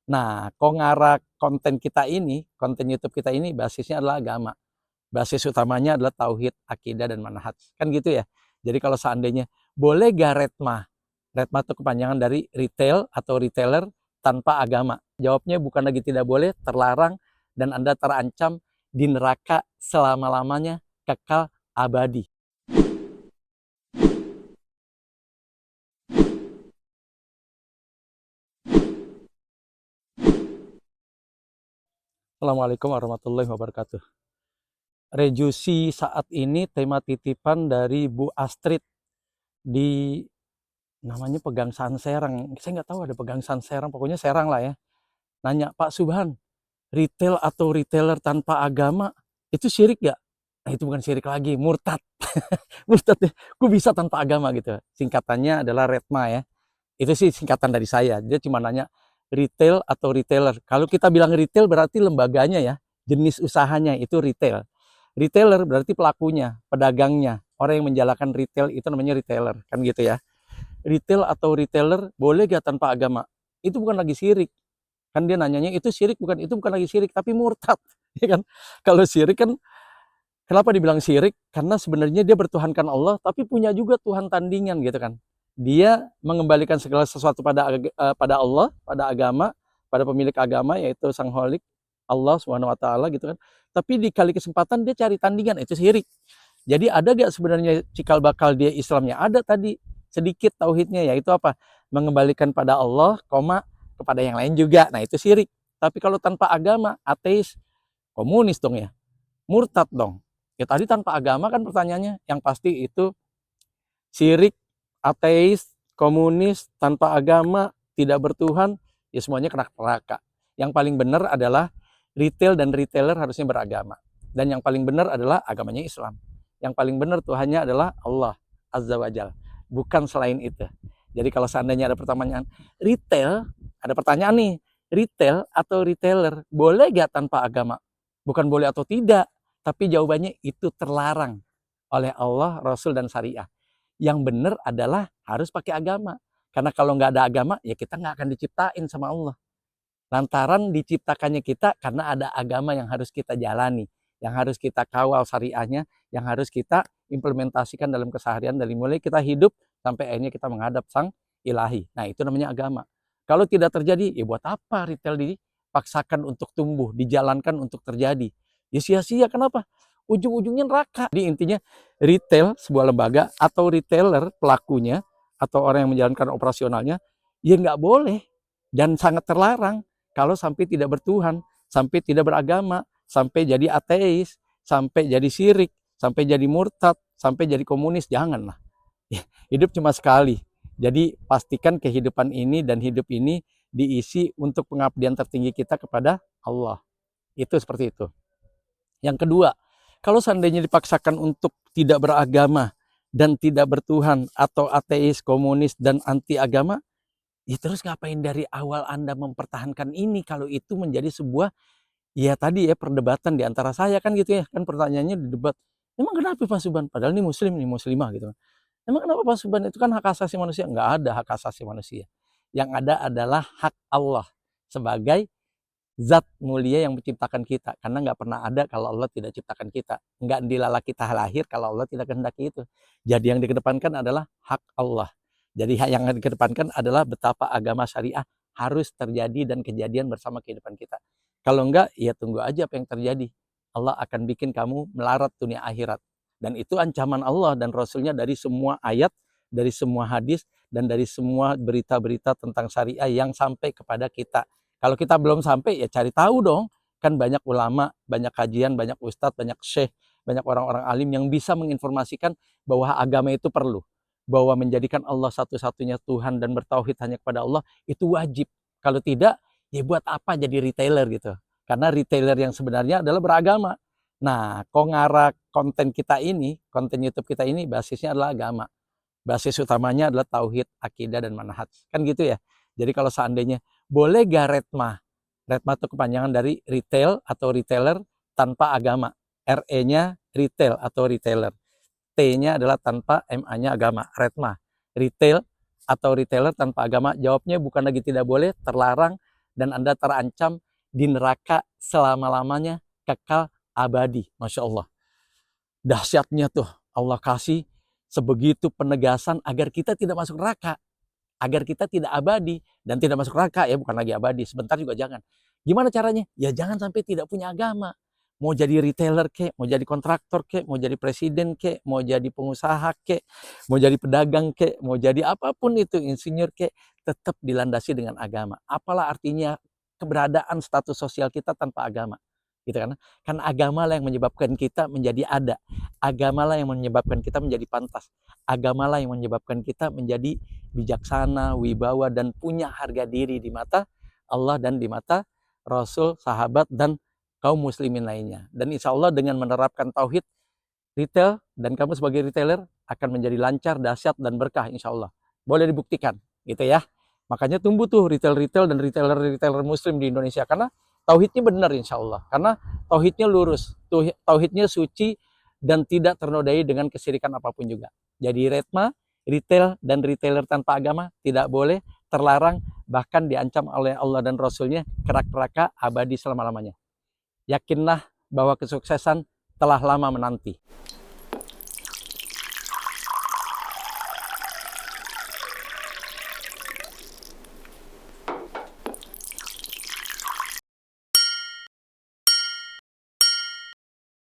Nah, Kongara konten kita ini, konten YouTube kita ini basisnya adalah agama. Basis utamanya adalah tauhid, akidah, dan manhaj. Kan gitu ya. Jadi kalau seandainya boleh gak retma? Retma itu kepanjangan dari retail atau retailer tanpa agama. Jawabnya bukan lagi tidak boleh, terlarang, dan Anda terancam di neraka selama-lamanya, kekal abadi. Assalamualaikum warahmatullahi wabarakatuh. Rejusi saat ini tema titipan dari Bu Astrid di namanya Pegangsaan Serang. Saya nggak tahu ada Pegangsaan Serang, pokoknya Serang lah ya. Nanya, Pak Subhan, retail atau retailer tanpa agama itu syirik gak? Nah, itu bukan syirik lagi, murtad. Murtad ya, kok bisa tanpa agama gitu. Singkatannya adalah RETMA ya. Itu sih singkatan dari saya. Dia cuma nanya retail atau retailer. Kalau kita bilang retail berarti lembaganya ya, jenis usahanya itu retail. Retailer berarti pelakunya, pedagangnya. Orang yang menjalankan retail itu namanya retailer, kan gitu ya. Retail atau retailer boleh gak tanpa agama? Itu bukan lagi syirik. Kan dia nanyanya itu syirik, bukan, itu bukan lagi syirik tapi murtad. Ya kan? Kalau syirik kan, kenapa dibilang syirik? Karena sebenarnya dia bertuhankan Allah tapi punya juga Tuhan tandingan gitu kan. Dia mengembalikan segala sesuatu pada Allah, pada agama, pada pemilik agama yaitu Sang Holik Allah Subhanahu wa taala gitu kan. Tapi di kali kesempatan dia cari tandingan, itu syirik. Jadi ada gak sebenarnya cikal bakal dia Islamnya? Ada tadi sedikit tauhidnya, yaitu apa? Mengembalikan pada Allah, kepada yang lain juga. Nah, itu syirik. Tapi kalau tanpa agama, ateis, komunis dong ya. Murtad dong. Ya tadi tanpa agama kan pertanyaannya, yang pasti itu syirik, ateis, komunis, tanpa agama, tidak bertuhan, ya semuanya kena neraka. Yang paling benar adalah retail dan retailer harusnya beragama. Dan yang paling benar adalah agamanya Islam. Yang paling benar Tuhannya adalah Allah Azza wa Jalla, bukan selain itu. Jadi kalau seandainya ada pertanyaan retail, ada pertanyaan nih, retail atau retailer boleh gak tanpa agama? Bukan boleh atau tidak, tapi jawabannya itu terlarang oleh Allah, Rasul, dan syariah. Yang benar adalah harus pakai agama. Karena kalau nggak ada agama, ya kita nggak akan diciptain sama Allah. Lantaran diciptakannya kita karena ada agama yang harus kita jalani, yang harus kita kawal syariahnya, yang harus kita implementasikan dalam keseharian dari mulai kita hidup sampai akhirnya kita menghadap Sang Ilahi. Nah, itu namanya agama. Kalau tidak terjadi, ya buat apa retail dipaksakan untuk tumbuh, dijalankan untuk terjadi? Ya sia-sia, kenapa? Ujung-ujungnya neraka. Jadi intinya retail, sebuah lembaga, atau retailer pelakunya, atau orang yang menjalankan operasionalnya, ya nggak boleh dan sangat terlarang kalau sampai tidak bertuhan, sampai tidak beragama, sampai jadi ateis, sampai jadi syirik, sampai jadi murtad, sampai jadi komunis. Janganlah. Hidup cuma sekali. Jadi pastikan kehidupan ini dan hidup ini diisi untuk pengabdian tertinggi kita kepada Allah. Itu seperti itu. Yang kedua, kalau seandainya dipaksakan untuk tidak beragama dan tidak bertuhan, atau ateis, komunis, dan anti agama, ya terus ngapain dari awal Anda mempertahankan ini kalau itu menjadi sebuah, ya tadi ya, perdebatan di antara saya kan gitu ya. Kan pertanyaannya di debat, emang kenapa Pak Subhan? Padahal ini muslim, ini muslimah gitu. Emang kenapa Pak Subhan? Itu kan hak asasi manusia. Enggak ada hak asasi manusia. Yang ada adalah hak Allah sebagai zat mulia yang menciptakan kita. Karena nggak pernah ada kalau Allah tidak ciptakan kita. Nggak dilala kita lahir kalau Allah tidak kehendaki itu. Jadi yang dikedepankan adalah hak Allah. Jadi yang dikedepankan adalah betapa agama syariah harus terjadi dan kejadian bersama kehidupan kita. Kalau enggak, ya tunggu aja apa yang terjadi. Allah akan bikin kamu melarat dunia akhirat. Dan itu ancaman Allah dan Rasulnya dari semua ayat, dari semua hadis, dan dari semua berita-berita tentang syariah yang sampai kepada kita. Kalau kita belum sampai, ya cari tahu dong. Kan banyak ulama, banyak kajian, banyak ustadz, banyak syekh, banyak orang-orang alim yang bisa menginformasikan bahwa agama itu perlu. Bahwa menjadikan Allah satu-satunya Tuhan dan bertauhid hanya kepada Allah, itu wajib. Kalau tidak, ya buat apa jadi retailer gitu. Karena retailer yang sebenarnya adalah beragama. Nah, Kongara konten kita ini, konten YouTube kita ini basisnya adalah agama. Basis utamanya adalah tauhid, akidah, dan manhaj. Kan gitu ya. Jadi kalau seandainya boleh gak retma? Retma itu kepanjangan dari retail atau retailer tanpa agama. RE-nya retail atau retailer. T-nya adalah tanpa, MA-nya agama. Retma. Retail atau retailer tanpa agama. Jawabnya bukan lagi tidak boleh, terlarang, dan Anda terancam di neraka selama-lamanya, kekal abadi. Masya Allah. Dahsyatnya tuh Allah kasih sebegitu penegasan agar kita tidak masuk neraka, agar kita tidak abadi dan tidak masuk neraka, ya bukan lagi abadi, sebentar juga jangan. Gimana caranya? Ya jangan sampai tidak punya agama. Mau jadi retailer kek, mau jadi kontraktor kek, mau jadi presiden kek, mau jadi pengusaha kek, mau jadi pedagang kek, mau jadi apapun itu, insinyur kek, tetap dilandasi dengan agama. Apalah artinya keberadaan status sosial kita tanpa agama? Gitu kan? Karena agama lah yang menyebabkan kita menjadi ada. Agama lah yang menyebabkan kita menjadi pantas. Agama lah yang menyebabkan kita menjadi bijaksana, wibawa, dan punya harga diri di mata Allah dan di mata Rasul, sahabat, dan kaum muslimin lainnya. Dan insya Allah dengan menerapkan tauhid retail, dan kamu sebagai retailer akan menjadi lancar, dahsyat, dan berkah insya Allah. Boleh dibuktikan gitu ya. Makanya tumbuh tuh retail-retail dan retailer-retailer muslim di Indonesia, karena tauhidnya benar insya Allah. Karena tauhidnya lurus, tauhidnya suci, dan tidak ternodai dengan kesirikan apapun juga. Jadi Retma, retail dan retailer tanpa agama tidak boleh, terlarang, bahkan diancam oleh Allah dan Rasulnya kerak neraka abadi selama-lamanya. Yakinlah bahwa kesuksesan telah lama menanti.